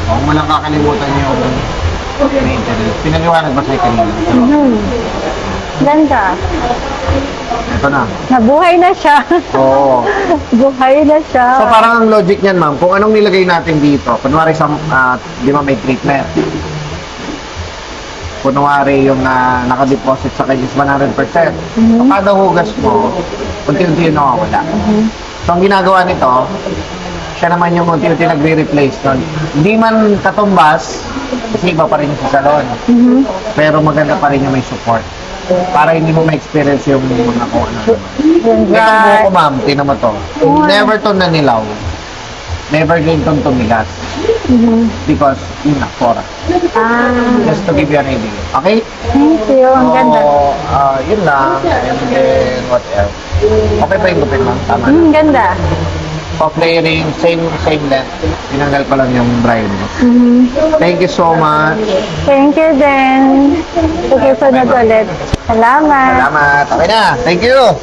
Huwag mo lang kakalimutan yung maintenance. Pinaliwanag ba sa'yo kanina? Ganda. Ito na. Nabuhay na siya. Oo. Buhay na siya. So parang ang logic niyan, ma'am, kung anong nilagay natin dito, kunwari sa, di ba may treatment? Kunwari yung nakadeposit sa kanya is 100%. So kada hugas mo, unti-unti yung nakawala. So ang ginagawa nito, siya naman yung unti-unti nagre-replace nun. Hindi man katumbas, kasi iba pa rin yung sa salon. Pero maganda pa rin yung may support. Para hindi mo ma-experience yung mga kung ano. Itong buko, ma'am, tinan mo to. Never to nanilaw. Never din itong tumigas. Because, yun na, fora. Just to give you an idea. Okay? Thank you. Ang ganda. So, yun lang. And then, what else? Okay pa yung gupit, ma'am? Tama na. Ganda. Soft layering, same length. Tinanggal ko lang yung dryness. Thank you so much. Thank you din. Susunod ulit. Salamat. Salamat. Okay na. Thank you.